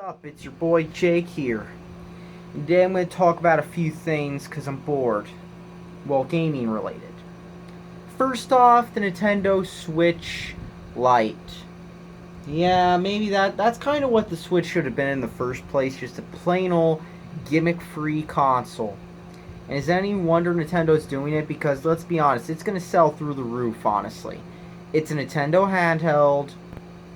up? It's your boy Jake here. And today I'm going to talk about a few things because I'm bored. Well, gaming related. First off, the Nintendo Switch Lite. Yeah, maybe that's kind of what the Switch should have been in the first place, just a plain old gimmick-free console. And is any wonder Nintendo's doing it? Because let's be honest, it's going to sell through the roof, honestly. It's a Nintendo handheld.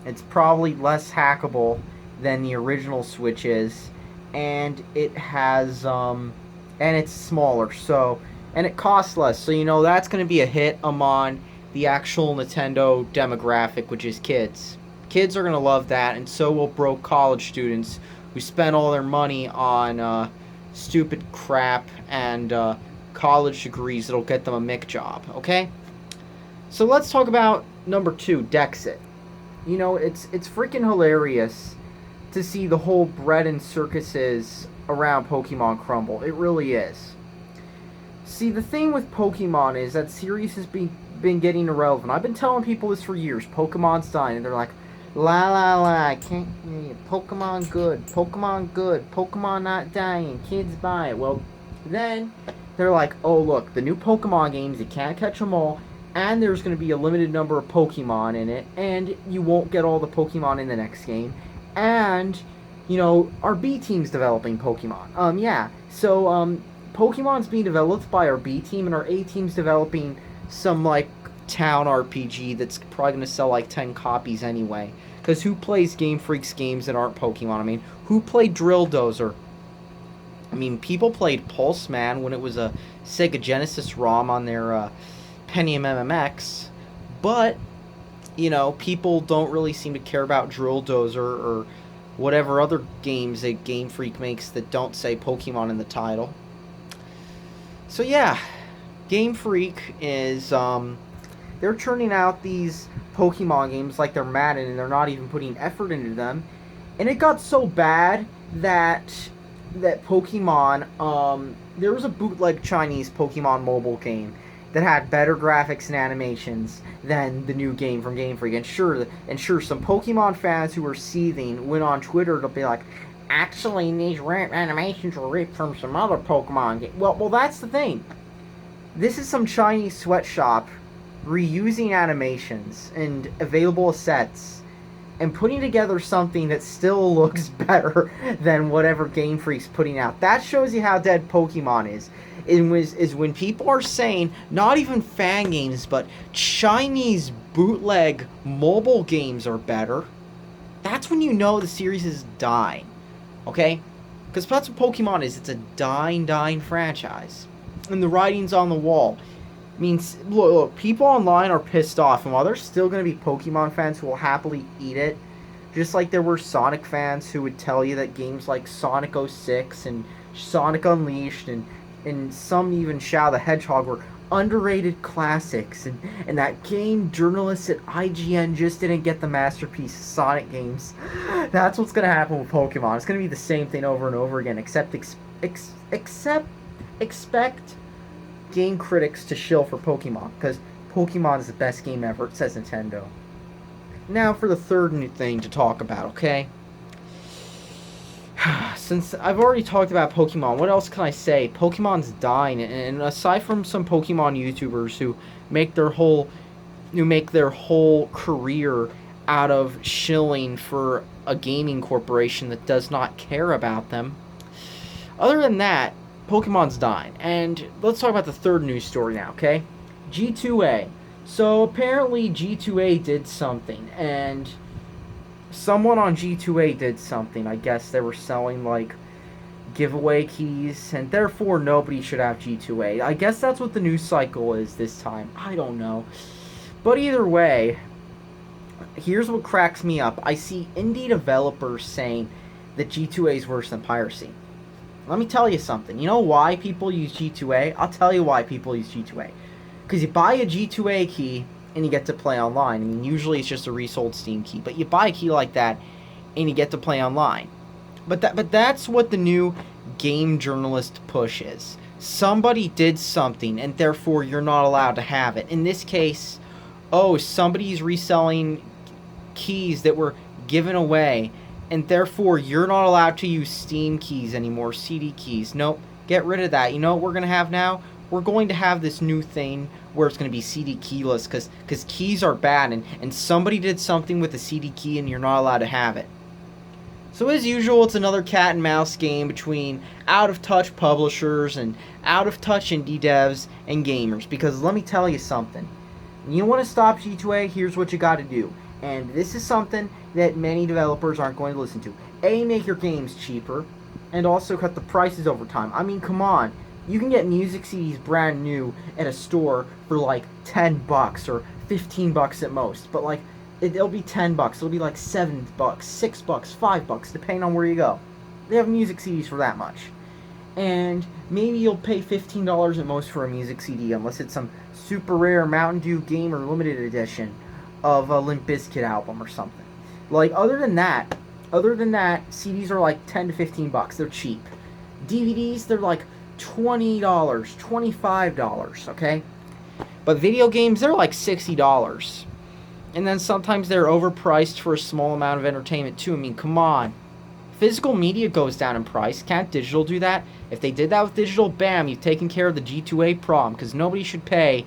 It's probably less hackable than the original Switch is, and it has and it's smaller, and it costs less, so that's going to be a hit among the actual Nintendo demographic, which is kids. Kids are going to love that, and so will broke college students who spend all their money on stupid crap and college degrees that'll get them a Mick job. Okay, so let's talk about number 2, Dexit. It's freaking hilarious to see the whole bread and circuses around Pokemon crumble. It really is. See, the thing with Pokemon is that series has been getting irrelevant. I've been telling people this for years. Pokemon's dying, and they're like, la la la, I can't hear you. Pokemon good, Pokemon not dying, kids buy it. Well, then they're like, oh look, the new Pokemon games, you can't catch them all, and there's going to be a limited number of Pokemon in it, and you won't get all the Pokemon in the next game. And, our B team's developing Pokemon. So, Pokemon's being developed by our B team, and our A team's developing some, town RPG that's probably going to sell, 10 copies anyway. Because who plays Game Freak's games that aren't Pokemon? I mean, who played Drill Dozer? I mean, people played Pulse Man when it was a Sega Genesis ROM on their, Pentium MMX, but people don't really seem to care about Drill Dozer or whatever other games that Game Freak makes that don't say Pokemon in the title. So yeah, Game Freak is they're churning out these Pokemon games like they're Madden, and they're not even putting effort into them. And it got so bad that Pokemon there was a bootleg Chinese Pokemon mobile game that had better graphics and animations than the new game from Game Freak. And sure, some Pokemon fans who were seething went on Twitter to be like, actually, these animations were ripped from some other Pokemon game. Well, that's the thing. This is some Chinese sweatshop reusing animations and available sets and putting together something that still looks better than whatever Game Freak's putting out. That shows you how dead Pokemon is. Is when people are saying, not even fan games, but Chinese bootleg mobile games are better, that's when you know the series is dying. Okay? Because that's what Pokemon is. It's a dying franchise. And the writing's on the wall. I mean, look, people online are pissed off, and while there's still going to be Pokemon fans who will happily eat it, just like there were Sonic fans who would tell you that games like Sonic 06 and Sonic Unleashed and some even Shadow the Hedgehog were underrated classics, and that game journalists at IGN just didn't get the masterpiece Sonic games. That's what's going to happen with Pokemon. It's going to be the same thing over and over again, except expect game critics to shill for Pokemon, because Pokemon is the best game ever, says Nintendo. Now for the third new thing to talk about, okay? Since I've already talked about Pokemon, what else can I say? Pokemon's dying, and aside from some Pokemon YouTubers who make their whole career out of shilling for a gaming corporation that does not care about them, other than that, Pokemon's dying. And let's talk about the third news story now, okay? G2A. So apparently G2A did something, and someone on G2A did something. I guess they were selling, giveaway keys, and therefore nobody should have G2A. I guess that's what the news cycle is this time. I don't know. But either way, here's what cracks me up. I see indie developers saying that G2A is worse than piracy. Let me tell you something. You know why people use G2A? I'll tell you why people use G2A. Because you buy a G2A key and you get to play online. I mean, usually it's just a resold Steam key, but you buy a key like that and you get to play online. But that's what the new game journalist push is. Somebody did something, and therefore you're not allowed to have it. In this case, oh, somebody's reselling keys that were given away, and therefore you're not allowed to use Steam keys anymore, CD keys. Nope, get rid of that. You know what we're going to have now? We're going to have this new thing where it's going to be CD keyless because keys are bad, and somebody did something with the CD key and you're not allowed to have it. So as usual, it's another cat and mouse game between out-of-touch publishers and out-of-touch indie devs and gamers. Because let me tell you something. You want to stop G2A, here's what you got to do. And this is something that many developers aren't going to listen to. A, make your games cheaper, and also cut the prices over time. I mean, come on. You can get music CDs brand new at a store for like $10 or $15 at most. But like, it'll be $10. It'll be like $7, $6, $5, depending on where you go. They have music CDs for that much. And maybe you'll pay $15 at most for a music CD, unless it's some super rare Mountain Dew Gamer limited edition of a Limp Bizkit album or something. Like, other than that, CDs are like $10 to $15. They're cheap. DVDs, they're like $20, $25, okay? But video games, they're like $60. And then sometimes they're overpriced for a small amount of entertainment too. I mean, come on. Physical media goes down in price. Can't digital do that? If they did that with digital, bam, you've taken care of the G2A problem. Because nobody should pay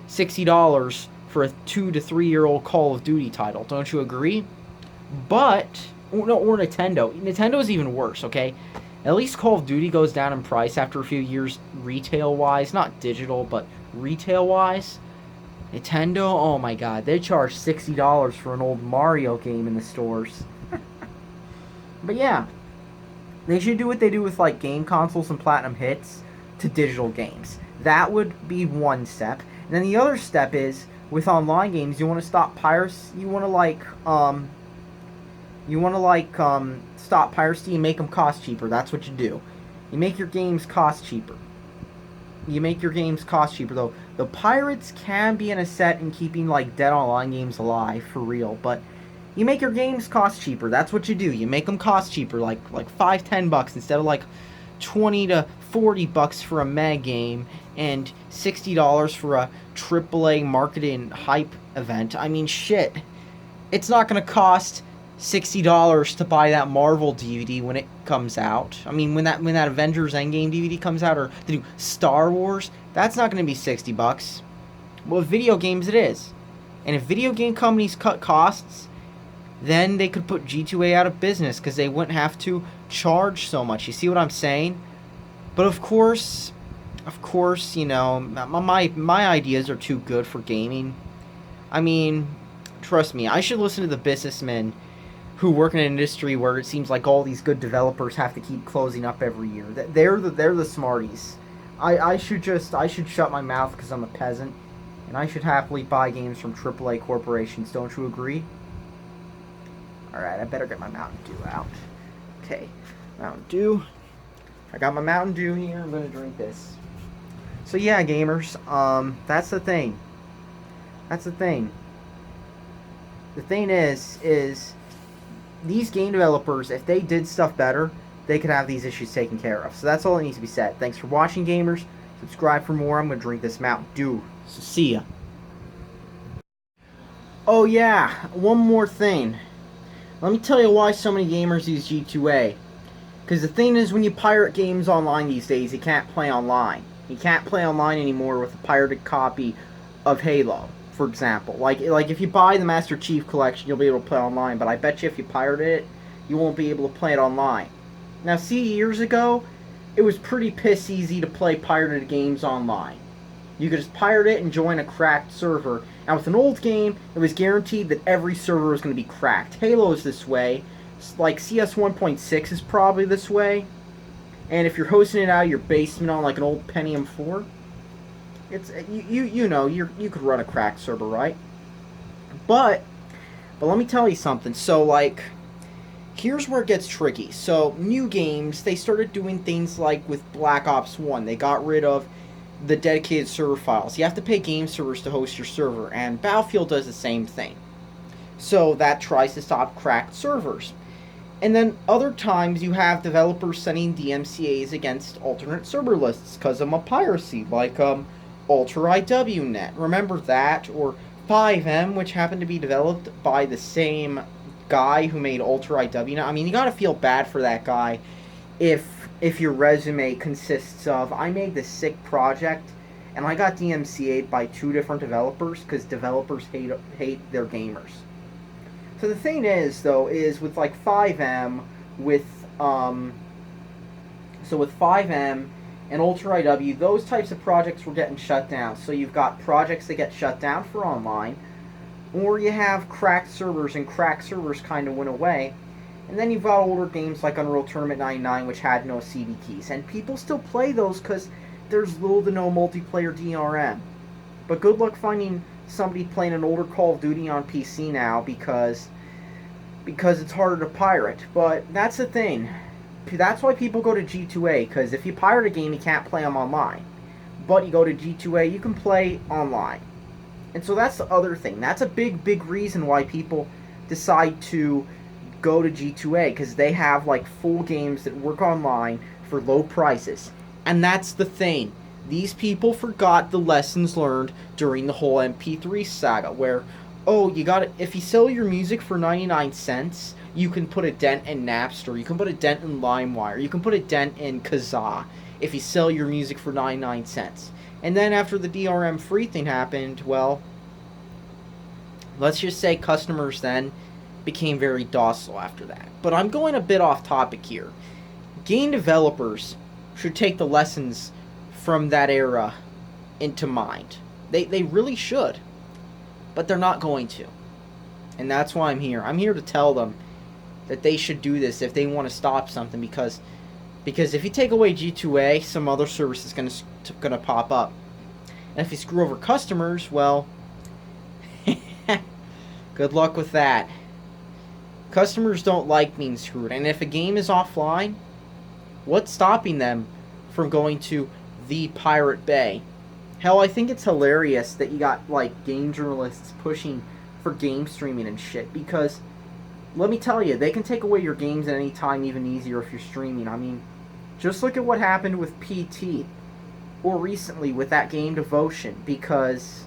$60 for a 2 to 3 year old Call of Duty title. Don't you agree? But, or Nintendo. Nintendo is even worse, okay? At least Call of Duty goes down in price after a few years retail-wise. Not digital, but retail-wise. Nintendo, oh my god, they charge $60 for an old Mario game in the stores. But yeah, they should do what they do with like game consoles and platinum hits to digital games. That would be one step. And then the other step is with online games, you want to stop piracy. You want to stop piracy and make them cost cheaper. That's what you do. You make your games cost cheaper. Though. The pirates can be an asset in keeping like dead online games alive for real, but you make your games cost cheaper. That's what you do. You make them cost cheaper, like $5-10 instead of like $20 to $40 for a mega game and $60 for a AAA marketing hype event. I mean, shit. It's not gonna cost $60 to buy that Marvel DVD when it comes out. I mean, when that Avengers Endgame DVD comes out, or the new Star Wars, that's not going to be $60. Well, with video games it is. And if video game companies cut costs, then they could put G2A out of business because they wouldn't have to charge so much. You see what I'm saying? But of course, you know, my ideas are too good for gaming. I mean, trust me, I should listen to the businessmen who work in an industry where it seems like all these good developers have to keep closing up every year. They're the smarties. I should shut my mouth because I'm a peasant, and I should happily buy games from AAA corporations. Don't you agree? Alright, I better get my Mountain Dew out. Okay, Mountain Dew. I got my Mountain Dew here. I'm gonna drink this. So yeah, gamers, that's the thing. The thing is these game developers, if they did stuff better, they could have these issues taken care of. So that's all that needs to be said. Thanks for watching, gamers. Subscribe for more. I'm going to drink this Mountain Dew. So see ya. Oh yeah, one more thing. Let me tell you why so many gamers use G2A. Because the thing is, when you pirate games online these days, you can't play online. You can't play online anymore with a pirated copy of Halo, for example. Like if you buy the Master Chief Collection, you'll be able to play online, but I bet you if you pirate it, you won't be able to play it online. Now, see, years ago, it was pretty piss easy to play pirated games online. You could just pirate it and join a cracked server. And with an old game, it was guaranteed that every server was going to be cracked. Halo is this way. Like CS 1.6 is probably this way. And if you're hosting it out of your basement on like an old Pentium 4, it's you know you could run a cracked server, right? But let me tell you something. So like, here's where it gets tricky. So new games, they started doing things like with Black Ops 1. They got rid of the dedicated server files. You have to pay game servers to host your server, and Battlefield does the same thing. So that tries to stop cracked servers. And then other times you have developers sending DMCAs against alternate server lists because of piracy, like Ultra IWNet. Remember that? Or 5M, which happened to be developed by the same guy who made Ultra IW now, I mean, you gotta feel bad for that guy if your resume consists of, I made this sick project and I got DMCA'd by 2 different developers because developers hate their gamers. So the thing is, though, is with like 5M, with with 5M and Ultra IW, those types of projects were getting shut down. So you've got projects that get shut down for online, or you have cracked servers, and cracked servers kind of went away. And then you've got older games like Unreal Tournament 99, which had no CD keys. And people still play those because there's little to no multiplayer DRM. But good luck finding somebody playing an older Call of Duty on PC now because it's harder to pirate. But that's the thing. That's why people go to G2A, because if you pirate a game, you can't play them online. But you go to G2A, you can play online. And so that's the other thing. That's a big reason why people decide to go to G2A, because they have like full games that work online for low prices. And that's the thing. These people forgot the lessons learned during the whole MP3 saga, where, oh, if you sell your music for 99 cents, you can put a dent in Napster, you can put a dent in LimeWire, you can put a dent in Kazaa if you sell your music for 99 cents. And then after the DRM free thing happened, well, let's just say customers then became very docile after that. But I'm going a bit off topic here. Game developers should take the lessons from that era into mind. They really should. But they're not going to. And that's why I'm here. I'm here to tell them that they should do this if they want to stop something, because if you take away G2A, some other service is going to pop up. And if you screw over customers, well, good luck with that. Customers don't like being screwed. And if a game is offline, what's stopping them from going to the Pirate Bay? Hell, I think it's hilarious that you got like game journalists pushing for game streaming and shit, because let me tell you, they can take away your games at any time even easier if you're streaming. I mean, just look at what happened with PT, or recently with that game Devotion, because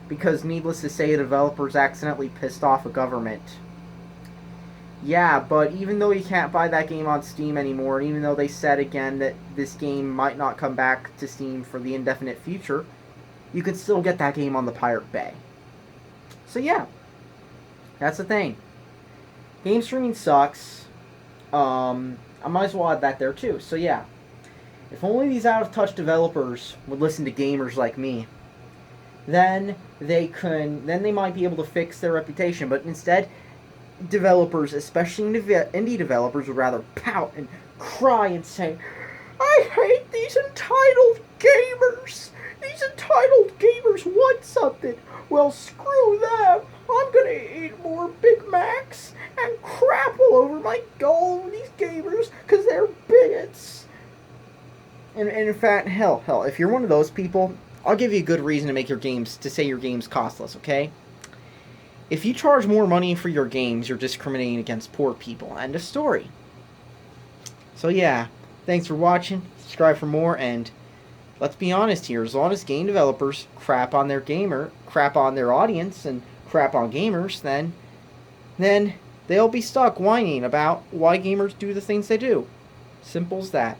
needless to say, developers accidentally pissed off a government. Yeah, but even though you can't buy that game on Steam anymore, and even though they said again that this game might not come back to Steam for the indefinite future, you can still get that game on the Pirate Bay. So yeah, that's the thing. Game streaming sucks. I might as well add that there too. So yeah, if only these out-of-touch developers would listen to gamers like me, then they might be able to fix their reputation. But instead, developers, especially indie developers, would rather pout and cry and say, I hate these entitled gamers. These entitled gamers want something. Well, screw them. I'm gonna eat more Big Macs and crap all over my goal with these gamers because they're bigots. And in fact, hell, if you're one of those people, I'll give you a good reason to say your games cost less, okay? If you charge more money for your games, you're discriminating against poor people. End of story. So yeah, thanks for watching. Subscribe for more, and let's be honest here. As long as game developers crap on their audience, and crap on gamers, then they'll be stuck whining about why gamers do the things they do. Simple as that.